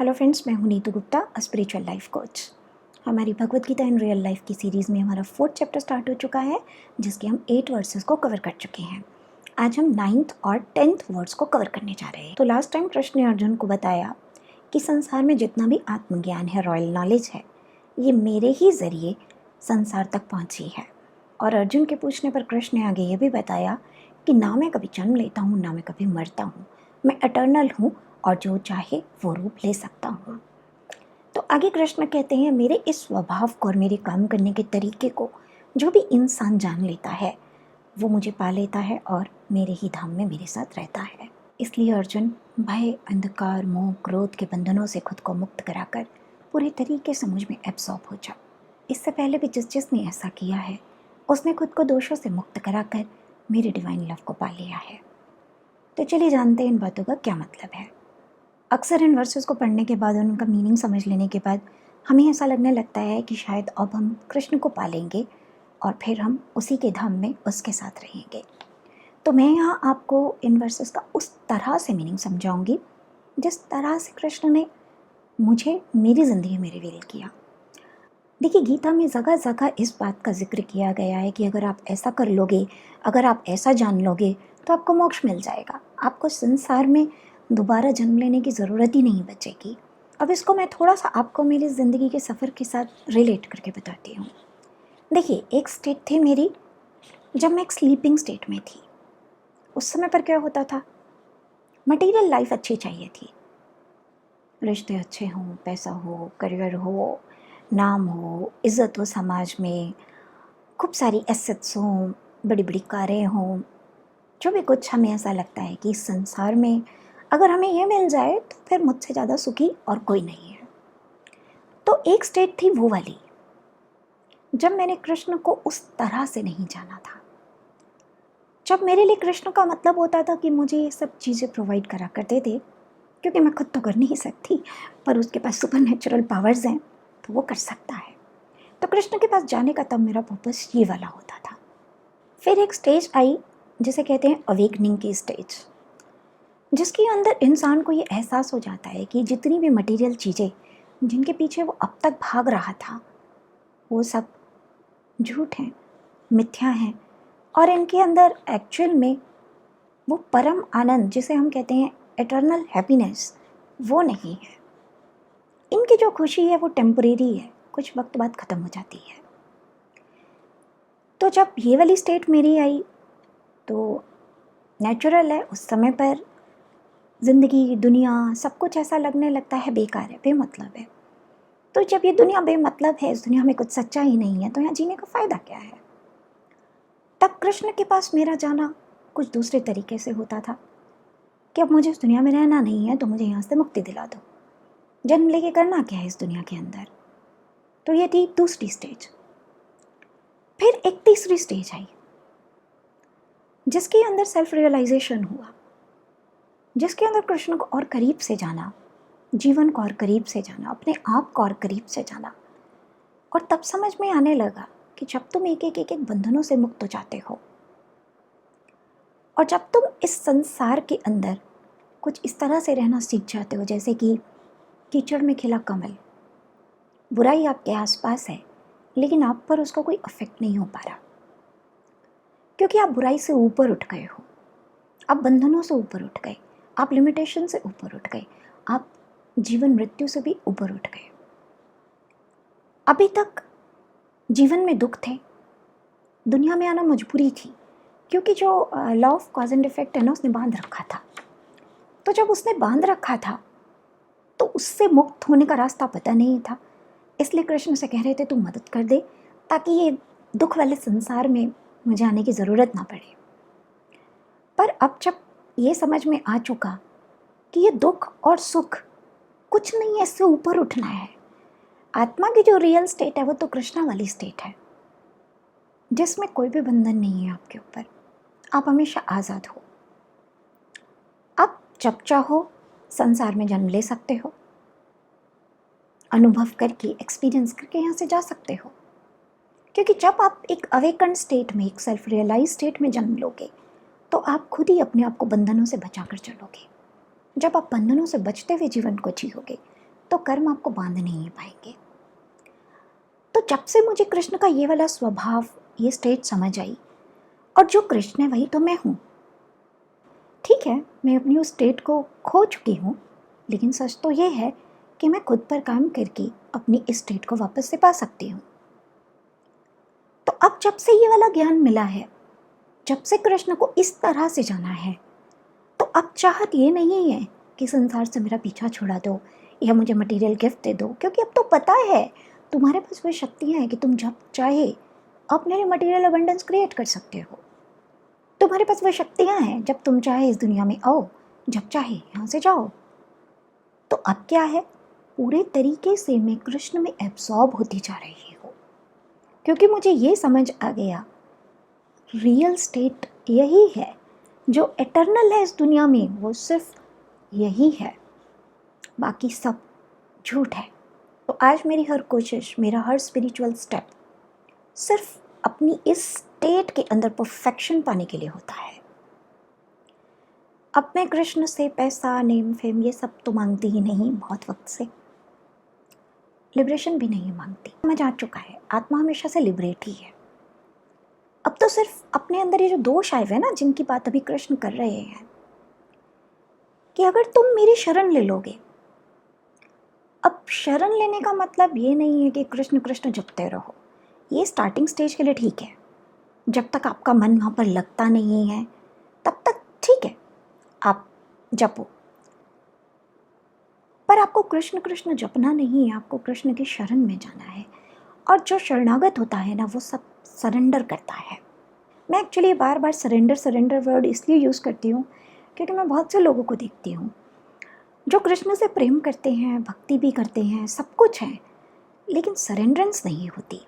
Hello friends, मैं हूं Neetu Gupta, spiritual life coach. हमारी Bhagavad Gita in real life की सीरीज़ में हमारा 4th चैप्टर स्टार्ट हो चुका है, जिसके हम 8 वर्सेस को कवर कर चुके हैं। आज हम 9th और 10th वर्ड्स को कवर करने जा रहे हैं। तो लास्ट टाइम कृष्ण ने अर्जुन को बताया कि संसार में जितना भी आत्मज्ञान है, रॉयल नॉलेज है, ये मेरे ही ज़रिए संसार तक पहुँची है। और अर्जुन के पूछने पर कृष्ण ने आगे ये भी बताया कि ना मैं कभी जन्म लेता हूँ, ना मैं कभी मरता हूँ, मैं एटर्नल हूँ और जो चाहे वो रूप ले सकता हूँ। तो आगे कृष्ण कहते हैं, मेरे इस स्वभाव को और मेरे काम करने के तरीके को जो भी इंसान जान लेता है वो मुझे पा लेता है और मेरे ही धाम में मेरे साथ रहता है। इसलिए अर्जुन, भय, अंधकार, मोह, क्रोध के बंधनों से खुद को मुक्त कराकर पूरे तरीके से मुझ में एब्सॉर्ब हो जा। इससे पहले भी जिसने ऐसा किया है उसने खुद को दोषों से मुक्त कराकर मेरे डिवाइन लव को पा लिया है। तो चलिए जानते हैं इन बातों का क्या मतलब है। अक्सर इन वर्सेस को पढ़ने के बाद और उनका मीनिंग समझ लेने के बाद हमें ऐसा लगने लगता है कि शायद अब हम कृष्ण को पालेंगे और फिर हम उसी के धाम में उसके साथ रहेंगे। तो मैं यहाँ आपको इन वर्सेस का उस तरह से मीनिंग समझाऊंगी जिस तरह से कृष्ण ने मुझे मेरी ज़िंदगी में रिवील किया। देखिए, गीता में जगह जगह इस बात का जिक्र किया गया है कि अगर आप ऐसा कर लोगे, अगर आप ऐसा जान लोगे तो आपको मोक्ष मिल जाएगा, आपको संसार में दोबारा जन्म लेने की ज़रूरत ही नहीं बचेगी। अब इसको मैं थोड़ा सा आपको मेरी ज़िंदगी के सफ़र के साथ रिलेट करके बताती हूँ। देखिए, एक स्टेट थी मेरी जब मैं एक स्लीपिंग स्टेट में थी। उस समय पर क्या होता था, मटेरियल लाइफ अच्छी चाहिए थी, रिश्ते अच्छे हों, पैसा हो, करियर हो, नाम हो, इज़्ज़त हो समाज में, खूब सारी एसेट्स हों, बड़ी बड़ी कारें हों, जो भी कुछ हमें ऐसा लगता है कि इस संसार में अगर हमें ये मिल जाए तो फिर मुझसे ज़्यादा सुखी और कोई नहीं है। तो एक स्टेट थी वो वाली जब मैंने कृष्ण को उस तरह से नहीं जाना था, जब मेरे लिए कृष्ण का मतलब होता था कि मुझे ये सब चीज़ें प्रोवाइड करा करते थे, क्योंकि मैं खुद तो कर नहीं सकती, पर उसके पास सुपर नेचुरल पावर्स हैं तो वो कर सकता है। तो कृष्ण के पास जाने का तब मेरा पर्पस ये वाला होता था। फिर एक स्टेज आई जिसे कहते हैं अवेकनिंग की स्टेज, जिसके अंदर इंसान को ये एहसास हो जाता है कि जितनी भी मटेरियल चीज़ें जिनके पीछे वो अब तक भाग रहा था वो सब झूठ हैं, मिथ्या हैं, और इनके अंदर एक्चुअल में वो परम आनंद जिसे हम कहते हैं एटर्नल हैप्पीनेस वो नहीं है। इनकी जो खुशी है वो टेम्परेरी है, कुछ वक्त बाद ख़त्म हो जाती है। तो जब ये वाली स्टेट मेरी आई तो नेचुरल है, उस समय पर ज़िंदगी, दुनिया, सब कुछ ऐसा लगने लगता है बेकार है, बेमतलब है। तो जब ये दुनिया बेमतलब है, इस दुनिया में कुछ सच्चा ही नहीं है, तो यहाँ जीने का फ़ायदा क्या है। तब कृष्ण के पास मेरा जाना कुछ दूसरे तरीके से होता था कि अब मुझे इस दुनिया में रहना नहीं है, तो मुझे यहाँ से मुक्ति दिला दो, जन्म लेके करना क्या है इस दुनिया के अंदर। तो ये थी दूसरी स्टेज। फिर एक तीसरी स्टेज आई जिसके अंदर सेल्फ रियलाइजेशन हुआ, जिसके अंदर कृष्ण को और करीब से जाना, जीवन को और करीब से जाना, अपने आप को और करीब से जाना। और तब समझ में आने लगा कि जब तुम एक बंधनों से मुक्त हो जाते हो और जब तुम इस संसार के अंदर कुछ इस तरह से रहना सीख जाते हो जैसे कि कीचड़ में खिला कमल, बुराई आपके आसपास है लेकिन आप पर उसका कोई इफेक्ट नहीं हो पा रहा, क्योंकि आप बुराई से ऊपर उठ गए हो, आप बंधनों से ऊपर उठ गए, आप लिमिटेशन से ऊपर उठ गए, आप जीवन मृत्यु से भी ऊपर उठ गए। अभी तक जीवन में दुख थे, दुनिया में आना मजबूरी थी, क्योंकि जो law of cause and effect है ना, उसने बांध रखा था। तो जब उसने बांध रखा था तो उससे मुक्त होने का रास्ता पता नहीं था, इसलिए कृष्ण से कह रहे थे तू मदद कर दे ताकि ये दुख वाले संसार में मुझे आने की ज़रूरत ना पड़े। पर अब जब ये समझ में आ चुका कि ये दुख और सुख कुछ नहीं है, इससे ऊपर उठना है। आत्मा की जो रियल स्टेट है वो तो कृष्णा वाली स्टेट है, जिसमें कोई भी बंधन नहीं है आपके ऊपर, आप हमेशा आज़ाद हो। आप जब चाहो संसार में जन्म ले सकते हो, अनुभव करके, एक्सपीरियंस करके यहाँ से जा सकते हो, क्योंकि जब आप एक अवेकन स्टेट में, एक सेल्फ रियलाइज स्टेट में जन्म लोगे तो आप खुद ही अपने आप को बंधनों से बचा कर चलोगे। जब आप बंधनों से बचते हुए जीवन को जियोगे तो कर्म आपको बांध नहीं पाएंगे। तो जब से मुझे कृष्ण का ये वाला स्वभाव, ये स्टेट समझ आई, और जो कृष्ण है वही तो मैं हूँ। ठीक है, मैं अपनी उस स्टेट को खो चुकी हूँ, लेकिन सच तो ये है कि मैं खुद पर काम करके अपनी इस स्टेट को वापस से पा सकती हूँ। तो अब जब से ये वाला ज्ञान मिला है, जब से कृष्ण को इस तरह से जाना है, तो अब चाहत ये नहीं है कि संसार से मेरा पीछा छुड़ा दो या मुझे मटेरियल गिफ्ट दे दो, क्योंकि अब तो पता है तुम्हारे पास वो शक्तियाँ हैं कि तुम जब चाहे अपने लिए मटेरियल अबंडेंस क्रिएट कर सकते हो। तुम्हारे पास वो शक्तियाँ हैं, जब तुम चाहे इस दुनिया में आओ, जब चाहे यहाँ से जाओ। तो अब क्या है, पूरे तरीके से मैं कृष्ण में एब्सॉर्ब होती जा रही हूँ, क्योंकि मुझे ये समझ आ गया रियल स्टेट यही है, जो एटर्नल है इस दुनिया में वो सिर्फ यही है, बाकी सब झूठ है। तो आज मेरी हर कोशिश, मेरा हर स्पिरिचुअल स्टेप सिर्फ अपनी इस स्टेट के अंदर परफेक्शन पाने के लिए होता है। अब मैं कृष्ण से पैसा, नेम, फेम ये सब तो मांगती ही नहीं, बहुत वक्त से लिबरेशन भी नहीं मांगती। समझ आ चुका है आत्मा हमेशा से लिबरेट ही है। अब तो सिर्फ अपने अंदर ये जो दोष आए हुए हैं ना, जिनकी बात अभी कृष्ण कर रहे हैं, कि अगर तुम मेरी शरण ले लोगे। अब शरण लेने का मतलब ये नहीं है कि कृष्ण कृष्ण जपते रहो, ये स्टार्टिंग स्टेज के लिए ठीक है। जब तक आपका मन वहाँ पर लगता नहीं है तब तक ठीक है, आप जपो। पर आपको कृष्ण कृष्ण जपना नहीं है, आपको कृष्ण की शरण में जाना है। और जो शरणागत होता है ना, वो सब सरेंडर करता है। मैं एक्चुअली बार बार सरेंडर सरेंडर वर्ड इसलिए यूज़ करती हूँ क्योंकि मैं बहुत से लोगों को देखती हूँ जो कृष्ण से प्रेम करते हैं, भक्ति भी करते हैं, सब कुछ है, लेकिन सरेंडरेंस नहीं होती।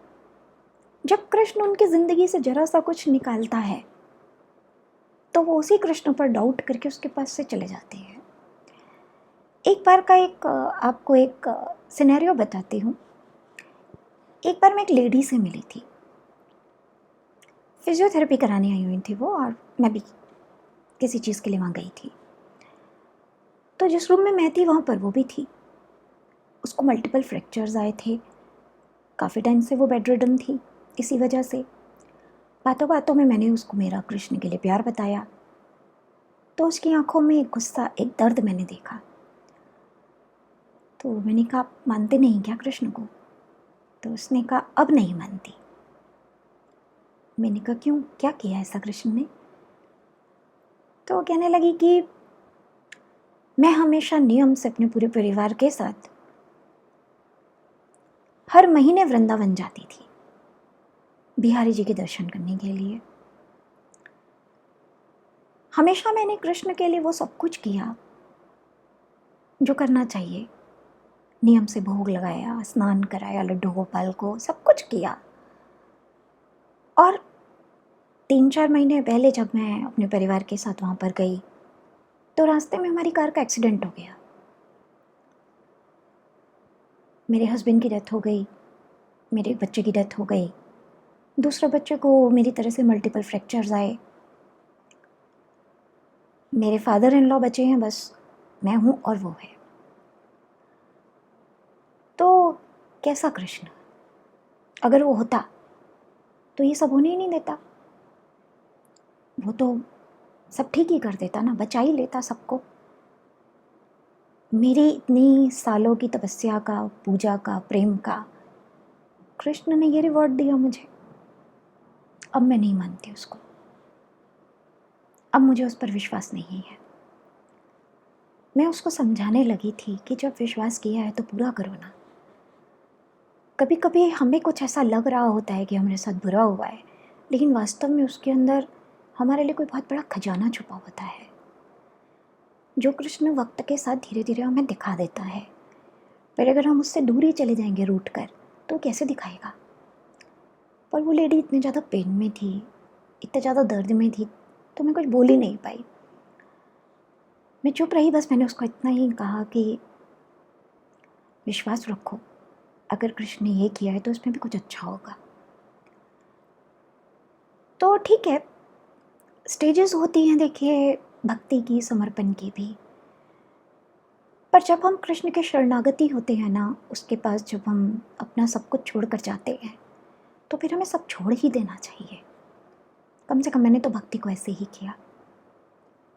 जब कृष्ण उनकी ज़िंदगी से जरा सा कुछ निकालता है तो वो उसी कृष्ण पर डाउट करके उसके पास से चले जाते हैं। एक बार का आपको एक सिनेरियो बताती हूँ। एक बार मैं एक लेडी से मिली थी, फिजियोथेरेपी कराने आई हुई थी वो, और मैं भी किसी चीज़ के लिए वहाँ गई थी। तो जिस रूम में मैं थी वहाँ पर वो भी थी। उसको मल्टीपल फ्रैक्चर्स आए थे, काफ़ी टाइम से वो बेड रिडन थी इसी वजह से। बातों बातों में मैंने उसको मेरा कृष्ण के लिए प्यार बताया, तो उसकी आंखों में एक गुस्सा, एक दर्द मैंने देखा। तो मैंने कहा, आप मानते नहीं क्या कृष्ण को? तो उसने कहा, अब नहीं मानती। मैंने कहा, क्यों, क्या किया ऐसा कृष्ण ने? तो वो कहने लगी कि मैं हमेशा नियम से अपने पूरे परिवार के साथ हर महीने वृंदावन जाती थी बिहारी जी के दर्शन करने के लिए। हमेशा मैंने कृष्ण के लिए वो सब कुछ किया जो करना चाहिए, नियम से भोग लगाया, स्नान कराया लड्डू गोपाल को, सब कुछ किया। और 3-4 महीने पहले जब मैं अपने परिवार के साथ वहाँ पर गई तो रास्ते में हमारी कार का एक्सीडेंट हो गया। मेरे हस्बैंड की डेथ हो गई, मेरे एक बच्चे की डेथ हो गई, दूसरे बच्चे को मेरी तरह से मल्टीपल फ्रैक्चर्स आए। मेरे फादर इन लॉ बचे हैं, बस मैं हूँ और वो है। तो कैसा कृष्ण? अगर वो होता तो ये सब होने ही नहीं देता, वो तो सब ठीक ही कर देता ना, बचा ही लेता सबको। मेरी इतनी सालों की तपस्या का, पूजा का, प्रेम का कृष्ण ने ये रिवॉर्ड दिया मुझे। अब मैं नहीं मानती उसको, अब मुझे उस पर विश्वास नहीं है। मैं उसको समझाने लगी थी कि जब विश्वास किया है तो पूरा करो ना। कभी कभी हमें कुछ ऐसा लग रहा होता है कि हमारे साथ बुरा हुआ है, लेकिन वास्तव में उसके अंदर हमारे लिए कोई बहुत बड़ा खजाना छुपा होता है, जो कृष्ण वक्त के साथ धीरे धीरे हमें दिखा देता है। पर अगर हम उससे दूर ही चले जाएंगे रूठ कर, तो कैसे दिखाएगा? पर वो लेडी इतने ज़्यादा पेन में थी, इतने ज़्यादा दर्द में थी, तो मैं कुछ बोल ही नहीं पाई। मैं चुप रही, बस मैंने उसको इतना ही कहा कि विश्वास रखो, अगर कृष्ण ने ये किया है तो इसमें भी कुछ अच्छा होगा। तो ठीक है, स्टेजेस होती हैं देखिए भक्ति की, समर्पण की भी। पर जब हम कृष्ण के शरणागति होते हैं ना, उसके पास जब हम अपना सब कुछ छोड़ कर जाते हैं, तो फिर हमें सब छोड़ ही देना चाहिए। कम से कम मैंने तो भक्ति को ऐसे ही किया।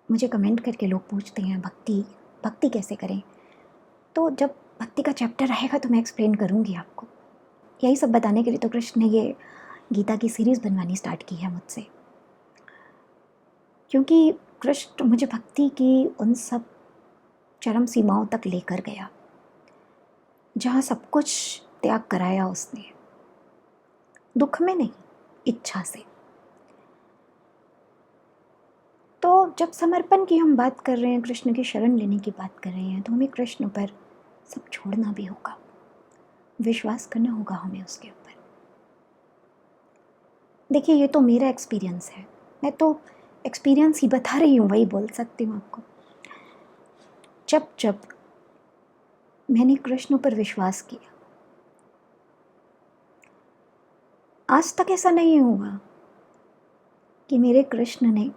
मुझे कमेंट करके लोग पूछते हैं भक्ति भक्ति कैसे करें, तो जब भक्ति का चैप्टर आएगा तो मैं एक्सप्लेन करूँगी आपको। यही सब बताने के लिए तो कृष्ण ने ये गीता की सीरीज़ बनवानी स्टार्ट की है मुझसे, क्योंकि कृष्ण मुझे भक्ति की उन सब चरम सीमाओं तक लेकर गया जहाँ सब कुछ त्याग कराया उसने, दुख में नहीं, इच्छा से। तो जब समर्पण की हम बात कर रहे हैं, कृष्ण की शरण लेने की बात कर रहे हैं, तो हमें कृष्ण पर सब छोड़ना भी होगा, विश्वास करना होगा हमें उसके ऊपर। देखिए, ये तो मेरा एक्सपीरियंस है, मैं तो एक्सपीरियंस ही बता रही हूँ, वही बोल सकती हूँ आपको। जब जब मैंने कृष्ण पर विश्वास किया, आज तक ऐसा नहीं हुआ कि मेरे कृष्ण ने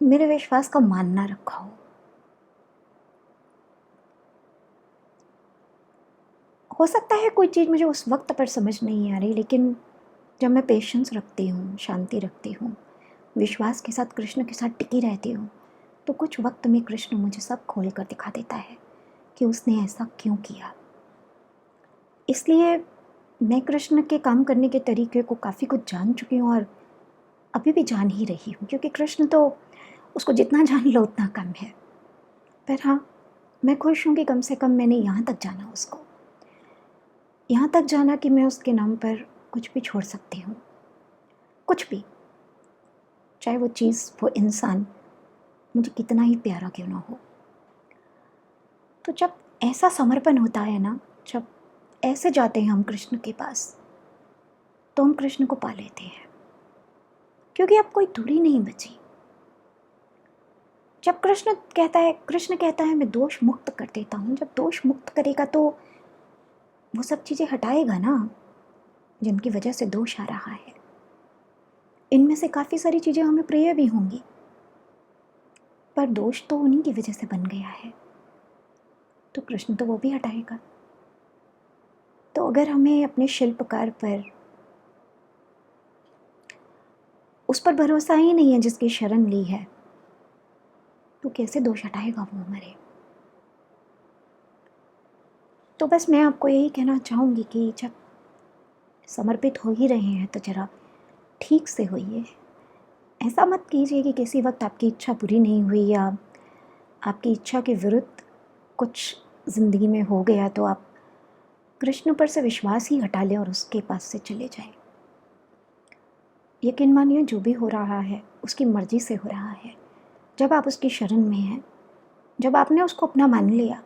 मेरे विश्वास का मान ना रखा हो सकता है कोई चीज़ मुझे उस वक्त पर समझ नहीं आ रही, लेकिन जब मैं पेशेंस रखती हूँ, शांति रखती हूँ, विश्वास के साथ कृष्ण के साथ टिकी रहती हूँ, तो कुछ वक्त में कृष्ण मुझे सब खोल कर दिखा देता है कि उसने ऐसा क्यों किया। इसलिए मैं कृष्ण के काम करने के तरीके को काफ़ी कुछ जान चुकी हूँ और अभी भी जान ही रही हूँ, क्योंकि कृष्ण तो उसको जितना जान लो उतना कम है। पर हाँ, मैं खुश हूँ कि कम से कम मैंने यहाँ तक जाना उसको, यहाँ तक जाना कि मैं उसके नाम पर कुछ भी छोड़ सकती हूँ, कुछ भी, चाहे वो चीज़, वो इंसान मुझे कितना ही प्यारा क्यों ना हो। तो जब ऐसा समर्पण होता है ना, जब ऐसे जाते हैं हम कृष्ण के पास, तो हम कृष्ण को पा लेते हैं, क्योंकि अब कोई दूरी नहीं बची। जब कृष्ण कहता है मैं दोष मुक्त कर देता हूँ, जब दोष मुक्त करेगा तो वो सब चीज़ें हटाएगा ना जिनकी वजह से दोष आ रहा है। इनमें से काफ़ी सारी चीज़ें हमें प्रिय भी होंगी, पर दोष तो उन्हीं की वजह से बन गया है, तो कृष्ण तो वो भी हटाएगा। तो अगर हमें अपने शिल्पकार पर, उस पर भरोसा ही नहीं है जिसकी शरण ली है, तो कैसे दोष हटाएगा वो हमारे। तो बस मैं आपको यही कहना चाहूँगी कि जब समर्पित हो ही रहे हैं तो ज़रा ठीक से होइए। ऐसा मत कीजिए कि किसी वक्त आपकी इच्छा पूरी नहीं हुई या आपकी इच्छा के विरुद्ध कुछ ज़िंदगी में हो गया तो आप कृष्ण पर से विश्वास ही हटा लें और उसके पास से चले जाएं। यकीन मानिए, जो भी हो रहा है उसकी मर्ज़ी से हो रहा है। जब आप उसकी शरण में हैं, जब आपने उसको अपना मान लिया,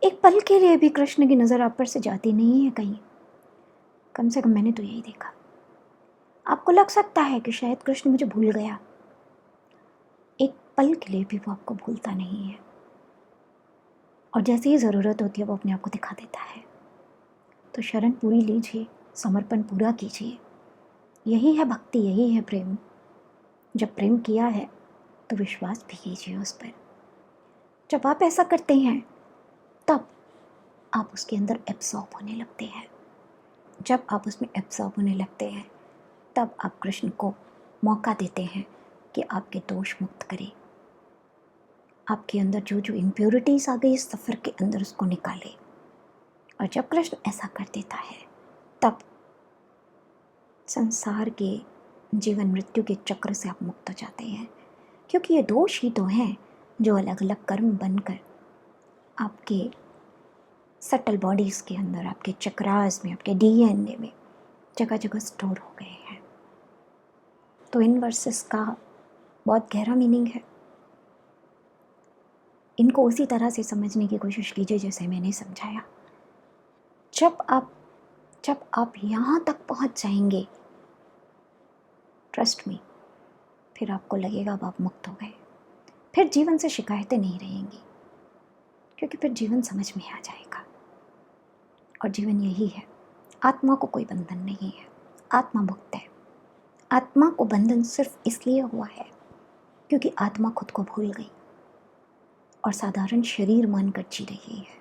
एक पल के लिए भी कृष्ण की नज़र आप पर से जाती नहीं है कहीं। कम से कम मैंने तो यही देखा। आपको लग सकता है कि शायद कृष्ण मुझे भूल गया, एक पल के लिए भी वो आपको भूलता नहीं है, और जैसे ही ज़रूरत होती है वो अपने आप को दिखा देता है। तो शरण पूरी लीजिए, समर्पण पूरा कीजिए। यही है भक्ति, यही है प्रेम। जब प्रेम किया है तो विश्वास भी कीजिए उस पर। जब आप ऐसा करते हैं तब आप उसके अंदर एब्सॉर्ब होने लगते हैं। जब आप उसमें एब्सॉर्ब होने लगते हैं तब आप कृष्ण को मौका देते हैं कि आपके दोष मुक्त करे, आपके अंदर जो जो इम्प्योरिटीज़ आ गई इस सफ़र के अंदर उसको निकाले। और जब कृष्ण ऐसा कर देता है तब संसार के जीवन मृत्यु के चक्र से आप मुक्त हो जाते हैं, क्योंकि ये दोष ही तो हैं जो अलग अलग कर्म बनकर आपके सटल बॉडीज़ के अंदर, आपके चक्रास में, आपके डीएनए में जगह जगह स्टोर हो गए हैं। तो इन वर्सेस का बहुत गहरा मीनिंग है। इनको उसी तरह से समझने की कोशिश कीजिए जैसे मैंने समझाया। जब आप यहाँ तक पहुँच जाएंगे, ट्रस्ट मी, फिर आपको लगेगा अब आप मुक्त हो गए। फिर जीवन से शिकायतें नहीं रहेंगी, क्योंकि फिर जीवन समझ में आ जाएगा। और जीवन यही है, आत्मा को कोई बंधन नहीं है, आत्मा मुक्त है। आत्मा को बंधन सिर्फ इसलिए हुआ है क्योंकि आत्मा खुद को भूल गई और साधारण शरीर मानकर जी रही है,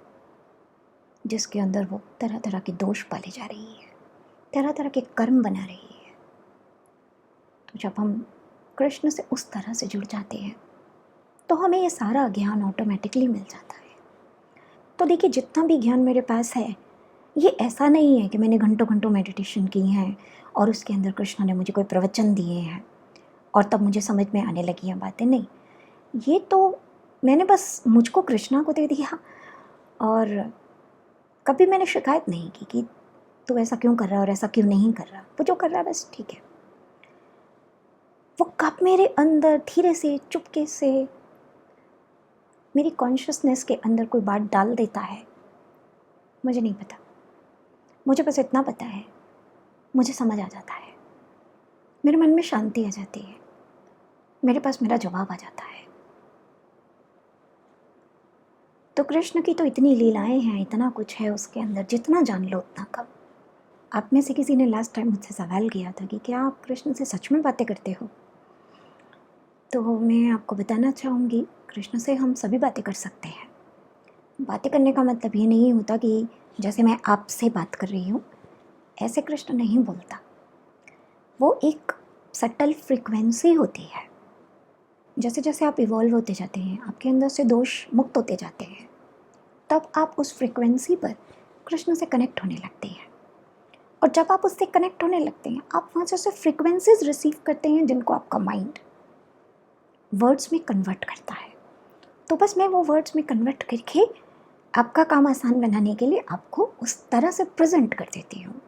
जिसके अंदर वो तरह तरह के दोष पाले जा रही है, तरह तरह के कर्म बना रही है। तो जब हम कृष्ण से उस तरह से जुड़ जाते हैं तो हमें ये सारा ज्ञान ऑटोमेटिकली मिल जाता है। तो देखिए, जितना भी ज्ञान मेरे पास है, ये ऐसा नहीं है कि मैंने घंटों घंटों मेडिटेशन की हैं और उसके अंदर कृष्ण ने मुझे कोई प्रवचन दिए हैं और तब मुझे समझ में आने लगी हैं बातें। नहीं, ये तो मैंने बस मुझको कृष्णा को दे दिया और कभी मैंने शिकायत नहीं की कि तू ऐसा क्यों कर रहा है और ऐसा क्यों नहीं कर रहा। वो जो कर रहा है बस ठीक है। वो कब मेरे अंदर धीरे से चुपके से मेरी कॉन्शियसनेस के अंदर कोई बात डाल देता है, मुझे नहीं पता। मुझे बस इतना पता है, मुझे समझ आ जाता है, मेरे मन में शांति आ जाती है, मेरे पास मेरा जवाब आ जाता है। तो कृष्ण की तो इतनी लीलाएं हैं, इतना कुछ है उसके अंदर, जितना जान लो उतना कम। आप में से किसी ने लास्ट टाइम मुझसे सवाल किया था कि क्या आप कृष्ण से सच में बातें करते हो? तो मैं आपको बताना चाहूँगी, कृष्ण से हम सभी बातें कर सकते हैं। बातें करने का मतलब ये नहीं होता कि जैसे मैं आपसे बात कर रही हूँ ऐसे कृष्ण नहीं बोलता। वो एक सटल फ्रीक्वेंसी होती है। जैसे जैसे आप इवॉल्व होते जाते हैं, आपके अंदर से दोष मुक्त होते जाते हैं, तब आप उस फ्रीक्वेंसी पर कृष्ण से कनेक्ट होने लगते हैं। और जब आप उससे कनेक्ट होने लगते हैं, आप वहाँ से फ्रीक्वेंसीज रिसीव करते हैं जिनको आपका माइंड वर्ड्स में कन्वर्ट करता है। तो बस मैं वो वर्ड्स में कन्वर्ट करके आपका काम आसान बनाने के लिए आपको उस तरह से प्रेजेंट कर देती हूँ।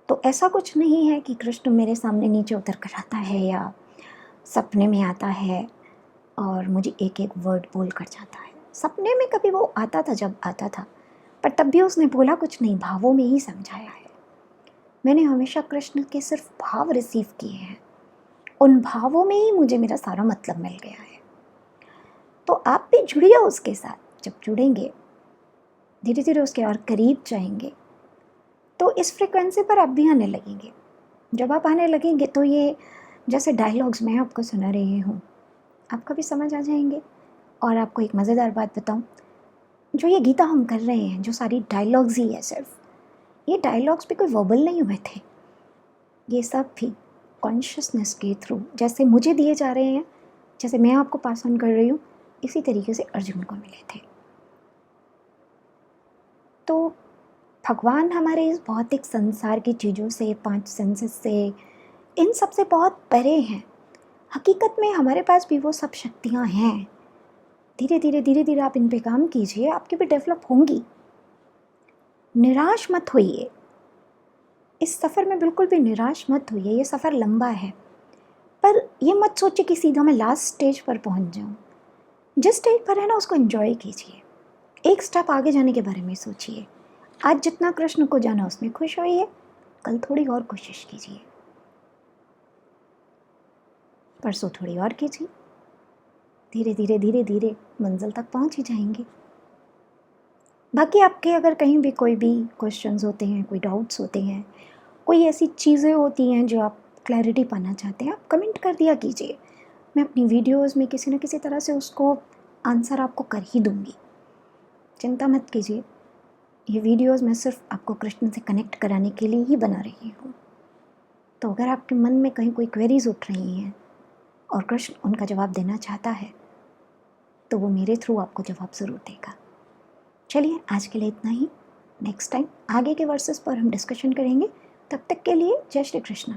तो ऐसा कुछ नहीं है कि कृष्ण मेरे सामने नीचे उतर कर आता है या सपने में आता है और मुझे एक एक वर्ड बोल कर जाता है। सपने में कभी वो आता था जब आता था, पर तब भी उसने बोला कुछ नहीं, भावों में ही समझाया है। मैंने हमेशा कृष्ण के सिर्फ भाव रिसीव किए हैं, उन भावों में ही मुझे मेरा सारा मतलब मिल गया है। तो आप भी जुड़िए उसके साथ। जब जुड़ेंगे, धीरे धीरे उसके और करीब जाएंगे, तो इस फ्रिक्वेंसी पर आप भी आने लगेंगे। जब आप आने लगेंगे तो ये जैसे डायलॉग्स मैं आपको सुना रही हूँ, आपका भी समझ आ जाएंगे। और आपको एक मज़ेदार बात बताऊँ, जो ये गीता हम कर रहे हैं, जो सारी डायलॉग्स ही है, सिर्फ ये डायलॉग्स भी कोई वर्बल नहीं हुए थे। ये सब भी कॉन्शियसनेस के थ्रू जैसे मुझे दिए जा रहे हैं, जैसे मैं आपको पास ऑन कर रही हूँ, इसी तरीके से अर्जुन को मिले थे। तो भगवान हमारे इस भौतिक संसार की चीज़ों से, 5 सेंसेस से, इन सब से बहुत परे हैं। हकीकत में हमारे पास भी वो सब शक्तियाँ हैं। धीरे धीरे आप इन पे काम कीजिए, आपकी भी डेवलप होंगी। निराश मत होइए, इस सफ़र में बिल्कुल भी निराश मत होइए। ये सफ़र लंबा है, पर ये मत सोचिए कि सीधा मैं लास्ट स्टेज पर पहुंच जाऊं। जिस स्टेज पर है ना, उसको एंजॉय कीजिए। एक स्टेप आगे जाने के बारे में सोचिए। आज जितना कृष्ण को जाना उसमें खुश होइए, कल थोड़ी और कोशिश कीजिए, परसों थोड़ी और कीजिए। धीरे धीरे मंजिल तक पहुंच ही जाएंगे। बाकी आपके अगर कहीं भी कोई भी क्वेश्चंस होते हैं, कोई डाउट्स होते हैं, कोई ऐसी चीज़ें होती हैं जो आप क्लैरिटी पाना चाहते हैं, आप कमेंट कर दिया कीजिए। मैं अपनी वीडियोस में किसी न किसी तरह से उसको आंसर आपको कर ही दूंगी। चिंता मत कीजिए, ये वीडियोस मैं सिर्फ आपको कृष्ण से कनेक्ट कराने के लिए ही बना रही हूँ। तो अगर आपके मन में कहीं कोई क्वेरीज उठ रही हैं और कृष्ण उनका जवाब देना चाहता है, तो वो मेरे थ्रू आपको जवाब ज़रूर देगा। चलिए, आज के लिए इतना ही। नेक्स्ट टाइम आगे के वर्सेस पर हम डिस्कशन करेंगे। तब तक के लिए जय श्री कृष्ण।